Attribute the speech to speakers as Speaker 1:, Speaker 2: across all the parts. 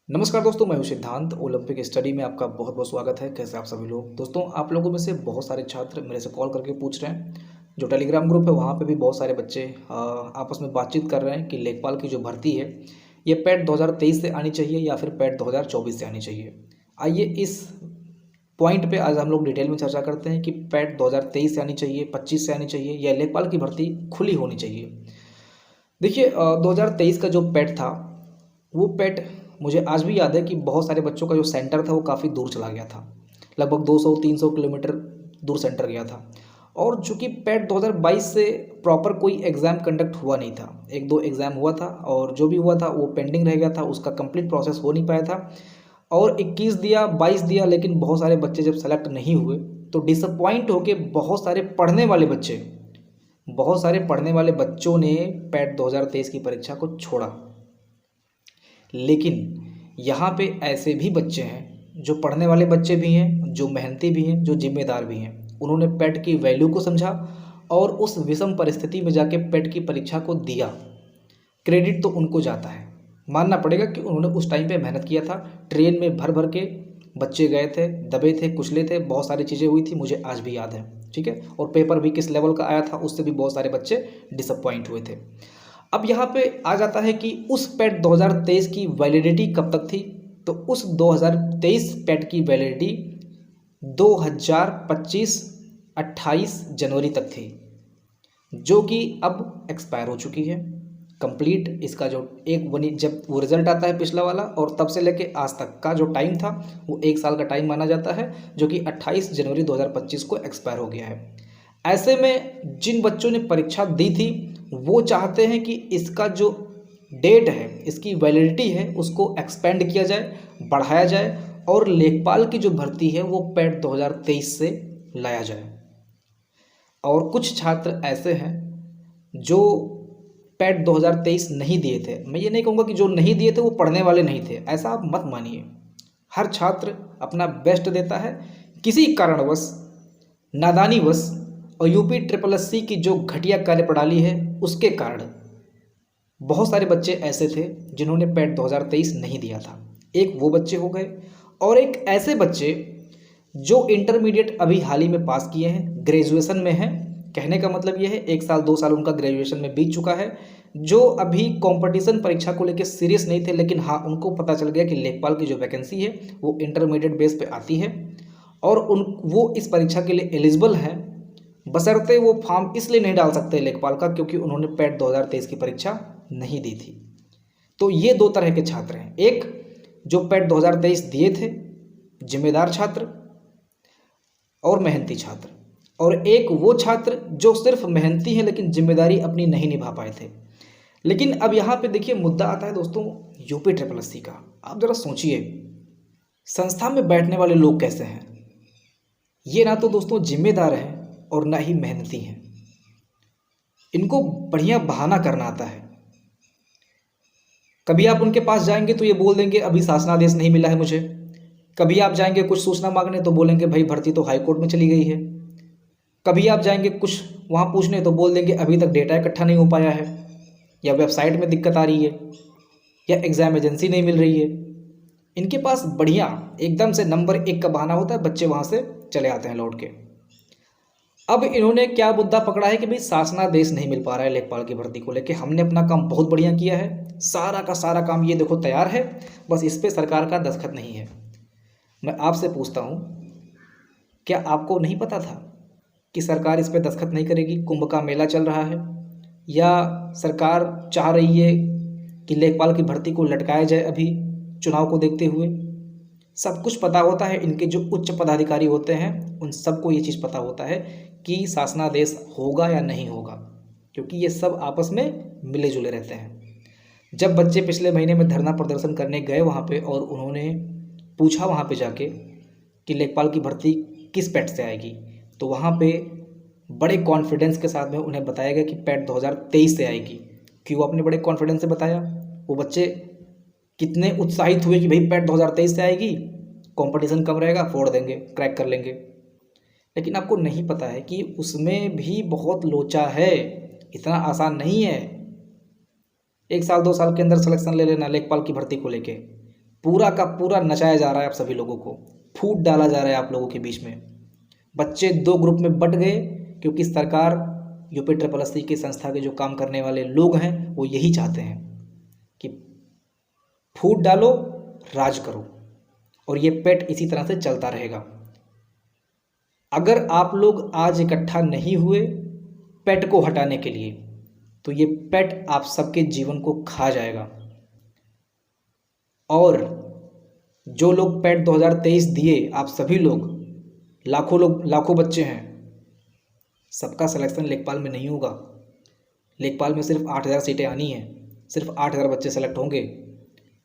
Speaker 1: नमस्कार दोस्तों, मैं हूं सिद्धांत। ओलंपिक स्टडी में आपका बहुत बहुत स्वागत है। कैसे आप सभी लोग? दोस्तों, आप लोगों में से बहुत सारे छात्र मेरे से कॉल करके पूछ रहे हैं। जो टेलीग्राम ग्रुप है वहाँ पे भी बहुत सारे बच्चे आपस में बातचीत कर रहे हैं कि लेखपाल की जो भर्ती है ये पैट 2023 से आनी चाहिए या फिर पैट 2024 से आनी चाहिए। आइए इस पॉइंट पे आज हम लोग डिटेल में चर्चा करते हैं कि पैट 2023 से आनी चाहिए, 25 से आनी चाहिए या लेखपाल की भर्ती खुली होनी चाहिए। देखिए, 2023 का जो पैट था वो पैट मुझे आज भी याद है कि बहुत सारे बच्चों का जो सेंटर था वो काफ़ी दूर चला गया था। लगभग 200-300 किलोमीटर दूर सेंटर गया था। और चूँकि पैट 2022 से प्रॉपर कोई एग्ज़ाम कंडक्ट हुआ नहीं था, एक दो एग्ज़ाम हुआ था और जो भी हुआ था वो पेंडिंग रह गया था, उसका कंप्लीट प्रोसेस हो नहीं पाया था। और 21 दिया, 22 दिया, लेकिन बहुत सारे बच्चे जब सेलेक्ट नहीं हुए तो डिसअपॉइंट होके बहुत सारे पढ़ने वाले बच्चों ने पैट 2023 की परीक्षा को छोड़ा। लेकिन यहाँ पे ऐसे भी बच्चे हैं जो पढ़ने वाले बच्चे भी हैं, जो मेहनती भी हैं, जो जिम्मेदार भी हैं। उन्होंने पैट की वैल्यू को समझा और उस विषम परिस्थिति में जाके पैट की परीक्षा को दिया। क्रेडिट तो उनको जाता है, मानना पड़ेगा कि उन्होंने उस टाइम पे मेहनत किया था। ट्रेन में भर भर के बच्चे गए थे, दबे थे, कुचले थे, बहुत सारी चीज़ें हुई थी, मुझे आज भी याद है। ठीक है, और पेपर भी किस लेवल का आया था उससे भी बहुत सारे बच्चे डिसअपॉइंट हुए थे। अब यहाँ पे आ जाता है कि उस पैट 2023 की वैलिडिटी कब तक थी। तो उस 2023 पैट की वैलिडिटी 2025 28 जनवरी तक थी, जो कि अब एक्सपायर हो चुकी है कंप्लीट। इसका जो एक बनी जब वो रिजल्ट आता है पिछला वाला, और तब से लेके आज तक का जो टाइम था वो 1 साल का टाइम माना जाता है, जो कि 28 जनवरी 2025 को एक्सपायर हो गया है। ऐसे में जिन बच्चों ने परीक्षा दी थी वो चाहते हैं कि इसका जो डेट है, इसकी वैलिडिटी है, उसको एक्सपेंड किया जाए, बढ़ाया जाए और लेखपाल की जो भर्ती है वो पैट 2023 से लाया जाए। और कुछ छात्र ऐसे हैं जो पैट 2023 नहीं दिए थे। मैं ये नहीं कहूँगा कि जो नहीं दिए थे वो पढ़ने वाले नहीं थे, ऐसा आप मत मानिए। हर छात्र अपना बेस्ट देता है। किसी कारणवश, नादानीवश और यूपी ट्रिपल एस सी की जो घटिया कार्यप्रणाली है उसके कारण बहुत सारे बच्चे ऐसे थे जिन्होंने पैट 2023 नहीं दिया था। एक वो बच्चे हो गए, और एक ऐसे बच्चे जो इंटरमीडिएट अभी हाल ही में पास किए हैं, ग्रेजुएशन में हैं। कहने का मतलब ये है 1 साल 2 साल उनका ग्रेजुएशन में बीत चुका है, जो अभी कंपटीशन परीक्षा को लेकर सीरियस नहीं थे, लेकिन हाँ उनको पता चल गया कि लेखपाल की जो वैकेंसी है वो इंटरमीडिएट बेस पे आती है और वो इस परीक्षा के लिए एलिजिबल हैं। बशर्ते वो फॉर्म इसलिए नहीं डाल सकते लेखपाल का क्योंकि उन्होंने पैट 2023 की परीक्षा नहीं दी थी। तो ये दो तरह के छात्र हैं, एक जो पैट 2023 दिए थे, जिम्मेदार छात्र और मेहनती छात्र, और एक वो छात्र जो सिर्फ मेहनती हैं लेकिन जिम्मेदारी अपनी नहीं निभा पाए थे। लेकिन अब यहाँ पे देखिए मुद्दा आता है दोस्तों यूपी ट्रिपल एस सी का। आप जरा सोचिए, संस्था में बैठने वाले लोग कैसे हैं। ये ना तो दोस्तों जिम्मेदार हैं और ना ही मेहनती हैं। इनको बढ़िया बहाना करना आता है। कभी आप उनके पास जाएंगे तो ये बोल देंगे अभी शासनादेश नहीं मिला है मुझे। कभी आप जाएंगे कुछ सूचना मांगने तो बोलेंगे भाई भर्ती तो हाई कोर्ट में चली गई है। कभी आप जाएंगे कुछ वहाँ पूछने तो बोल देंगे अभी तक डेटा इकट्ठा नहीं हो पाया है, या वेबसाइट में दिक्कत आ रही है, या एग्ज़ाम एजेंसी नहीं मिल रही है। इनके पास बढ़िया एकदम से नंबर 1 का बहाना होता है, बच्चे वहाँ से चले आते हैं लौट के। अब इन्होंने क्या मुद्दा पकड़ा है कि भाई शासनादेश नहीं मिल पा रहा है लेखपाल की भर्ती को लेके, हमने अपना काम बहुत बढ़िया किया है, सारा का सारा काम ये देखो तैयार है, बस इस पर सरकार का दस्तखत नहीं है। मैं आपसे पूछता हूँ, क्या आपको नहीं पता था कि सरकार इस पर दस्तखत नहीं करेगी? कुंभ का मेला चल रहा है, या सरकार चाह रही है कि लेखपाल की भर्ती को लटकाया जाए अभी चुनाव को देखते हुए? सब कुछ पता होता है। इनके जो उच्च पदाधिकारी होते हैं उन सबको ये चीज़ पता होता है कि शासनादेश होगा या नहीं होगा, क्योंकि ये सब आपस में मिले जुले रहते हैं। जब बच्चे पिछले महीने में धरना प्रदर्शन करने गए वहाँ पे और उन्होंने पूछा वहाँ पे जाके कि लेखपाल की भर्ती किस पैट से आएगी, तो वहाँ पे बड़े कॉन्फिडेंस के साथ में उन्हें बताया गया कि पैट 2023 से आएगी। क्यों आपने बड़े कॉन्फिडेंस से बताया? वो बच्चे कितने उत्साहित हुए कि भाई पैट 2023 से आएगी, कंपटीशन कम रहेगा, फोड़ देंगे, क्रैक कर लेंगे। लेकिन आपको नहीं पता है कि उसमें भी बहुत लोचा है, इतना आसान नहीं है। 1 साल 2 साल के अंदर सिलेक्शन ले लेना लेखपाल की भर्ती को लेके, पूरा का पूरा नचाया जा रहा है आप सभी लोगों को, फूट डाला जा रहा है आप लोगों के बीच में। बच्चे दो ग्रुप में बंट गए क्योंकि सरकार, UPSSC की संस्था के जो काम करने वाले लोग हैं वो यही चाहते हैं कि फूट डालो, राज करो, और ये पेट इसी तरह से चलता रहेगा। अगर आप लोग आज इकट्ठा नहीं हुए पेट को हटाने के लिए तो ये पेट आप सबके जीवन को खा जाएगा। और जो लोग पेट 2023 दिए, आप सभी लोग, लाखों बच्चे हैं, सबका सिलेक्शन लेखपाल में नहीं होगा। लेखपाल में सिर्फ 8,000 सीटें आनी हैं, सिर्फ 8,000 बच्चे सेलेक्ट होंगे,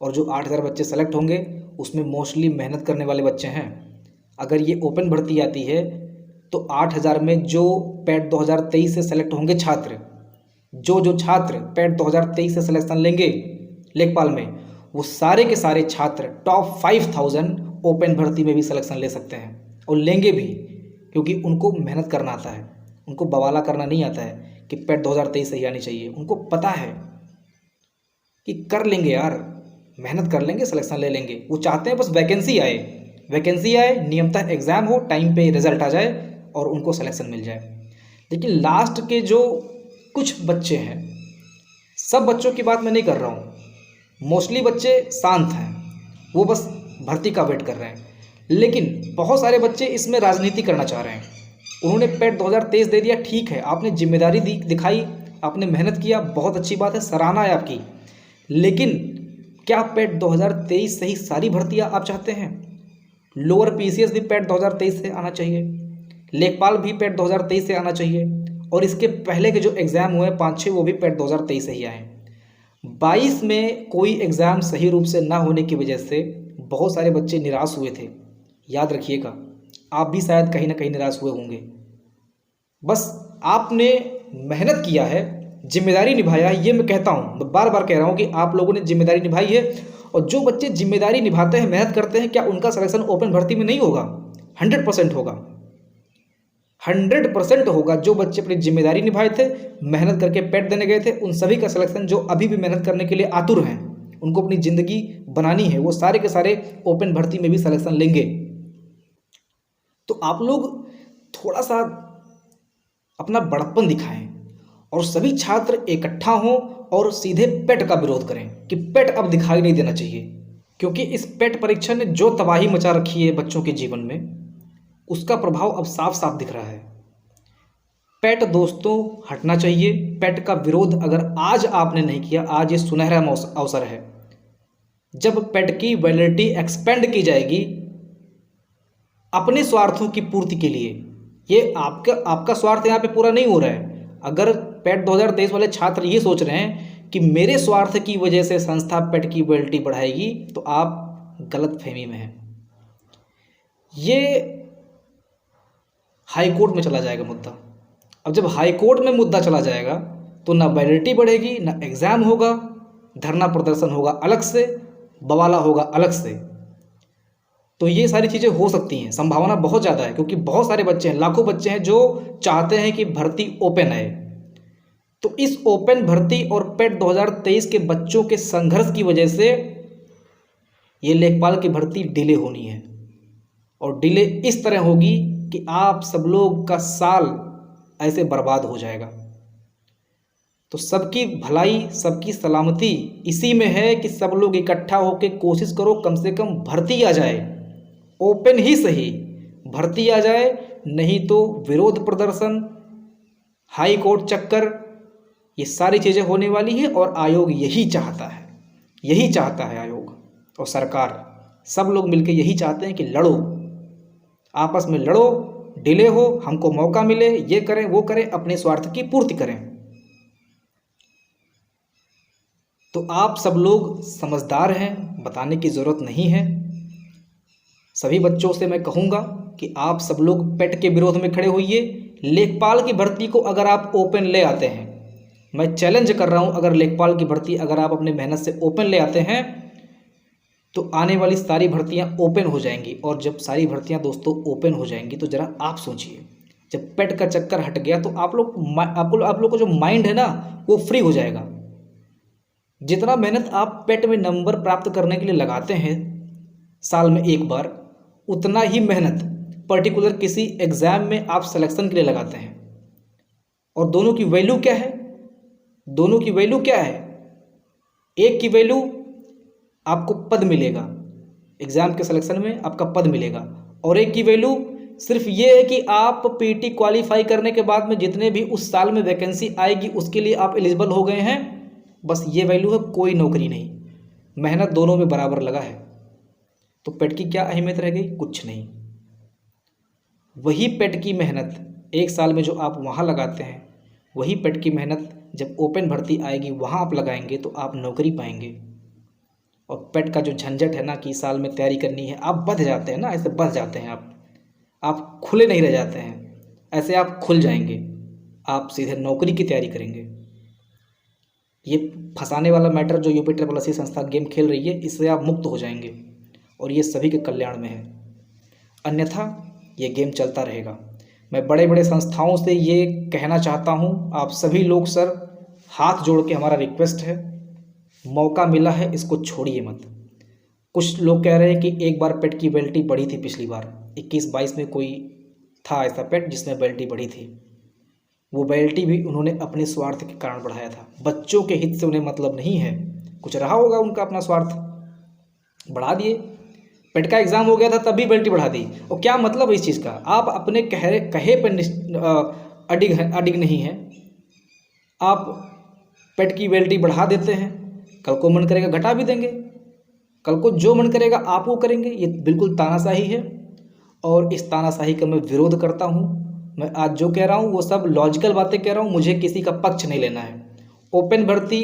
Speaker 1: और जो 8,000 बच्चे सेलेक्ट होंगे उसमें मोस्टली मेहनत करने वाले बच्चे हैं। अगर ये ओपन भर्ती आती है तो 8,000 में जो पेट 2023 से सेलेक्ट होंगे छात्र, जो छात्र पेट 2023 से सिलेक्शन लेंगे लेखपाल में, वो सारे के सारे छात्र टॉप 5,000 ओपन भर्ती में भी सिलेक्शन ले सकते हैं, और लेंगे भी, क्योंकि उनको मेहनत करना आता है, उनको बवाला करना नहीं आता है कि पेट 2023 सही आनी चाहिए। उनको पता है कि कर लेंगे यार, मेहनत कर लेंगे, सिलेक्शन ले लेंगे। वो चाहते हैं बस वैकेंसी आए, नियमतः एग्ज़ाम हो, टाइम पे रिजल्ट आ जाए और उनको सिलेक्शन मिल जाए। लेकिन लास्ट के जो कुछ बच्चे हैं, सब बच्चों की बात मैं नहीं कर रहा हूँ, मोस्टली बच्चे शांत हैं, वो बस भर्ती का वेट कर रहे हैं। लेकिन बहुत सारे बच्चे इसमें राजनीति करना चाह रहे हैं। उन्होंने पेट 2023 दे दिया, ठीक है, आपने जिम्मेदारी दिखाई, आपने मेहनत किया, बहुत अच्छी बात है, सराहना है आपकी। लेकिन क्या पेट 2023 से ही सारी भर्तियां आप चाहते हैं? लोअर PCS भी पेट 2023 से आना चाहिए, लेखपाल भी पेट 2023 से आना चाहिए, और इसके पहले के जो एग्ज़ाम हुए 5-6 वो भी पेट 2023 से ही आए। 22 में कोई एग्ज़ाम सही रूप से ना होने की वजह से बहुत सारे बच्चे निराश हुए थे। याद रखिएगा, आप भी शायद कहीं ना कहीं निराश हुए होंगे। बस आपने मेहनत किया है, जिम्मेदारी निभाया है, ये मैं कहता हूँ, मैं बार बार कह रहा हूँ कि आप लोगों ने जिम्मेदारी निभाई है। और जो बच्चे जिम्मेदारी निभाते हैं, मेहनत करते हैं, क्या उनका सिलेक्शन ओपन भर्ती में नहीं होगा? 100% होगा, 100% होगा। जो बच्चे अपनी जिम्मेदारी निभाए थे, मेहनत करके पेट देने गए थे, उन सभी का सिलेक्शन, जो अभी भी मेहनत करने के लिए आतुर हैं, उनको अपनी ज़िंदगी बनानी है, वो सारे के सारे ओपन भर्ती में भी सिलेक्शन लेंगे। तो आप लोग थोड़ा सा अपना बड़प्पन दिखाएं और सभी छात्र इकट्ठा हों और सीधे पेट का विरोध करें कि पेट अब दिखाई नहीं देना चाहिए। क्योंकि इस पेट परीक्षा ने जो तबाही मचा रखी है बच्चों के जीवन में, उसका प्रभाव अब साफ साफ दिख रहा है। पेट दोस्तों हटना चाहिए। पेट का विरोध अगर आज आपने नहीं किया, आज ये सुनहरा अवसर है जब पेट की वैलिडिटी एक्सपेंड की जाएगी अपने स्वार्थों की पूर्ति के लिए। ये आपका स्वार्थ यहाँ पे पूरा नहीं हो रहा है। अगर पेट 2023 वाले छात्र ये सोच रहे हैं कि मेरे स्वार्थ की वजह से संस्था पेट की वैलिडिटी बढ़ाएगी, तो आप गलत फहमी में हैं। ये हाई कोर्ट में चला जाएगा मुद्दा। अब जब हाई कोर्ट में मुद्दा चला जाएगा तो ना वैलिडिटी बढ़ेगी, ना एग्ज़ाम होगा, धरना प्रदर्शन होगा अलग से, बवाला होगा अलग से। तो ये सारी चीज़ें हो सकती हैं, संभावना बहुत ज़्यादा है, क्योंकि बहुत सारे बच्चे हैं, लाखों बच्चे हैं जो चाहते हैं कि भर्ती ओपन आए। तो इस ओपन भर्ती और पेट 2023 के बच्चों के संघर्ष की वजह से ये लेखपाल की भर्ती डिले होनी है, और डिले इस तरह होगी कि आप सब लोग का साल ऐसे बर्बाद हो जाएगा। तो सबकी भलाई, सबकी सलामती इसी में है कि सब लोग इकट्ठा होकर कोशिश करो, कम से कम भर्ती आ जाए, ओपन ही सही भर्ती आ जाए। नहीं तो विरोध प्रदर्शन, हाई कोर्ट चक्कर, ये सारी चीज़ें होने वाली है। और आयोग यही चाहता है आयोग और सरकार, सब लोग मिलकर यही चाहते हैं कि लड़ो, आपस में लड़ो, डिले हो, हमको मौका मिले, ये करें वो करें, अपने स्वार्थ की पूर्ति करें। तो आप सब लोग समझदार हैं, बताने की ज़रूरत नहीं है। सभी बच्चों से मैं कहूँगा कि आप सब लोग पेट के विरोध में खड़े होइए। लेखपाल की भर्ती को अगर आप ओपन ले आते हैं, मैं चैलेंज कर रहा हूँ, अगर लेखपाल की भर्ती अगर आप अपने मेहनत से ओपन ले आते हैं तो आने वाली सारी भर्तियाँ ओपन हो जाएंगी। और जब सारी भर्तियाँ दोस्तों ओपन हो जाएंगी तो ज़रा आप सोचिए, जब पेट का चक्कर हट गया तो आप लोग को जो माइंड है ना वो फ्री हो जाएगा। जितना मेहनत आप पेट में नंबर प्राप्त करने के लिए लगाते हैं साल में एक बार, उतना ही मेहनत पर्टिकुलर किसी एग्ज़ाम में आप सिलेक्शन के लिए लगाते हैं। और दोनों की वैल्यू क्या है? दोनों की वैल्यू क्या है? एक की वैल्यू आपको पद मिलेगा, एग्ज़ाम के सिलेक्शन में आपका पद मिलेगा, और एक की वैल्यू सिर्फ ये है कि आप पीटी क्वालिफाई करने के बाद में जितने भी उस साल में वैकेंसी आएगी उसके लिए आप एलिजिबल हो गए हैं, बस ये वैल्यू है, कोई नौकरी नहीं। मेहनत दोनों में बराबर लगा है, तो पेट की क्या अहमियत रह गई? कुछ नहीं। वही पेट की मेहनत एक साल में जो आप वहाँ लगाते हैं, वही पेट की मेहनत जब ओपन भर्ती आएगी वहाँ आप लगाएंगे तो आप नौकरी पाएंगे। और पेट का जो झंझट है ना कि साल में तैयारी करनी है, आप बंध जाते हैं ना, ऐसे बंध जाते हैं आप खुले नहीं रह जाते हैं, ऐसे आप खुल जाएंगे, आप सीधे नौकरी की तैयारी करेंगे। ये फंसाने वाला मैटर जो UPSSC संस्था गेम खेल रही है, इससे आप मुक्त हो जाएंगे और ये सभी के कल्याण में है। अन्यथा ये गेम चलता रहेगा। मैं बड़े बड़े संस्थाओं से ये कहना चाहता हूँ, आप सभी लोग सर हाथ जोड़ के हमारा रिक्वेस्ट है, मौका मिला है इसको छोड़िए मत। कुछ लोग कह रहे हैं कि एक बार पेट की वैलिडिटी बढ़ी थी, पिछली बार 21-22 में कोई था ऐसा पेट जिसमें वैलिडिटी बढ़ी थी। वो वैलिडिटी भी उन्होंने अपने स्वार्थ के कारण बढ़ाया था, बच्चों के हित से उन्हें मतलब नहीं है, कुछ रहा होगा उनका अपना स्वार्थ, बढ़ा दिए। पेट का एग्ज़ाम हो गया था तब भी वैलिडिटी बढ़ा दी। और क्या मतलब है इस चीज़ का? आप अपने कहे पर अडिग नहीं हैं, आप पेट की वैलिडिटी बढ़ा देते हैं, कल को मन करेगा घटा भी देंगे, कल को जो मन करेगा आप वो करेंगे। ये बिल्कुल तानाशाही है और इस तानाशाही का मैं विरोध करता हूँ। मैं आज जो कह रहा हूँ वो सब लॉजिकल बातें कह रहा हूँ, मुझे किसी का पक्ष नहीं लेना है। ओपन भर्ती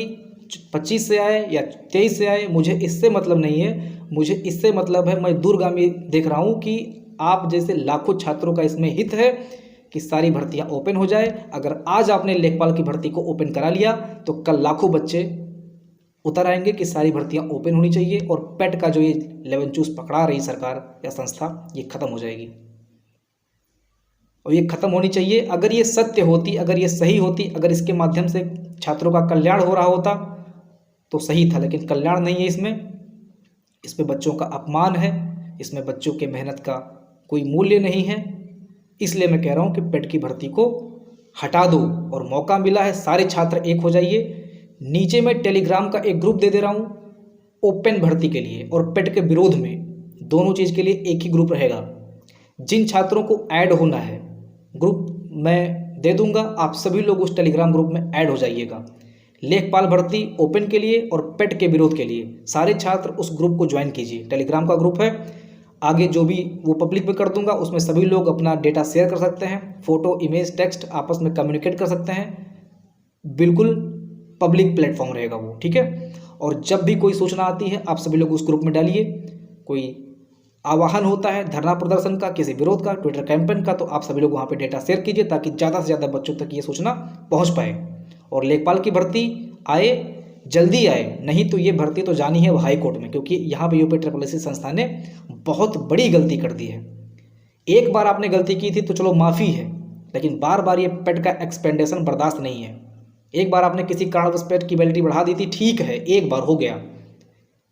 Speaker 1: 25 से आए या 23 से आए, मुझे इससे मतलब नहीं है। मुझे इससे मतलब है, मैं दूरगामी देख रहा हूँ कि आप जैसे लाखों छात्रों का इसमें हित है कि सारी भर्तियाँ ओपन हो जाए। अगर आज आपने लेखपाल की भर्ती को ओपन करा लिया तो कल लाखों बच्चे उतर आएंगे कि सारी भर्तियां ओपन होनी चाहिए और पेट का जो ये 11 चूस पकड़ा रही सरकार या संस्था, ये खत्म हो जाएगी। और ये खत्म होनी चाहिए। अगर ये सत्य होती, अगर ये सही होती, अगर इसके माध्यम से छात्रों का कल्याण हो रहा होता तो सही था, लेकिन कल्याण नहीं है इसमें बच्चों का अपमान है, इसमें बच्चों के मेहनत का कोई मूल्य नहीं है। इसलिए मैं कह रहा हूँ कि पेट की भर्ती को हटा दो और मौका मिला है, सारे छात्र एक हो जाइए। नीचे मैं टेलीग्राम का एक ग्रुप दे दे रहा हूँ ओपन भर्ती के लिए और पेट के विरोध में, दोनों चीज़ के लिए एक ही ग्रुप रहेगा। जिन छात्रों को ऐड होना है ग्रुप मैं दे दूंगा, आप सभी लोग उस टेलीग्राम ग्रुप में ऐड हो जाइएगा। लेखपाल भर्ती ओपन के लिए और पेट के विरोध के लिए सारे छात्र उस ग्रुप को ज्वाइन कीजिए। टेलीग्राम का ग्रुप है, आगे जो भी वो पब्लिक में कर दूंगा, उसमें सभी लोग अपना डेटा शेयर कर सकते हैं, फ़ोटो, इमेज, टेक्स्ट आपस में कम्युनिकेट कर सकते हैं। बिल्कुल पब्लिक प्लेटफॉर्म रहेगा वो, ठीक है। और जब भी कोई सूचना आती है आप सभी लोग उस ग्रुप में डालिए। कोई आह्वान होता है धरना प्रदर्शन का, किसी विरोध का, ट्विटर कैंपेन का, तो आप सभी लोग वहाँ पे डेटा शेयर कीजिए ताकि ज़्यादा से ज़्यादा बच्चों तक ये सूचना पहुँच पाए। और लेखपाल की भर्ती आए, जल्दी आए, नहीं तो ये भर्ती तो जानी है हाई कोर्ट में, क्योंकि यहाँ पे UPSSC संस्था ने बहुत बड़ी गलती कर दी है। एक बार आपने गलती की थी तो चलो माफ़ी है, लेकिन बार बार ये पेट का एक्सपेंडेशन बर्दाश्त नहीं है। एक बार आपने किसी कारणवश पेट की वैलिडिटी बढ़ा दी थी, ठीक है, एक बार हो गया,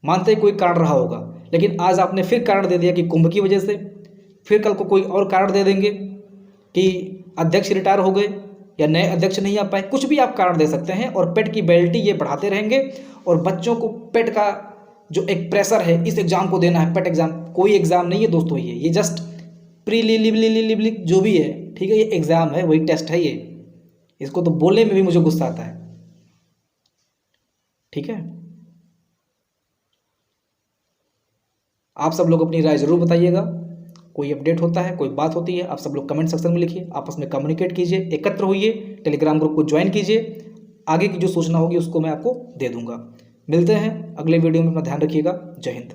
Speaker 1: मानते कोई कारण रहा होगा, लेकिन आज आपने फिर कारण दे दिया कि कुंभ की वजह से, फिर कल को कोई और कारण दे देंगे कि अध्यक्ष रिटायर हो गए या नए अध्यक्ष नहीं आ पाए, कुछ भी आप कारण दे सकते हैं। और पेट की वैलिडिटी ये बढ़ाते रहेंगे और बच्चों को पेट का जो एक प्रेशर है, इस एग्ज़ाम को देना है, पेट एग्ज़ाम कोई एग्ज़ाम नहीं है दोस्तों, ये जस्ट प्रीलिमिनरी जो भी है, ठीक है, ये एग्ज़ाम है, वही टेस्ट है ये। इसको तो बोलने में भी मुझे गुस्सा आता है, ठीक है। आप सब लोग अपनी राय ज़रूर बताइएगा। कोई अपडेट होता है, कोई बात होती है, आप सब लोग कमेंट सेक्शन में लिखिए, आपस में कम्युनिकेट कीजिए, एकत्र होइए, टेलीग्राम ग्रुप को ज्वाइन कीजिए। आगे की जो सूचना होगी उसको मैं आपको दे दूंगा। मिलते हैं अगले वीडियो में, अपना ध्यान रखिएगा। जय हिंद।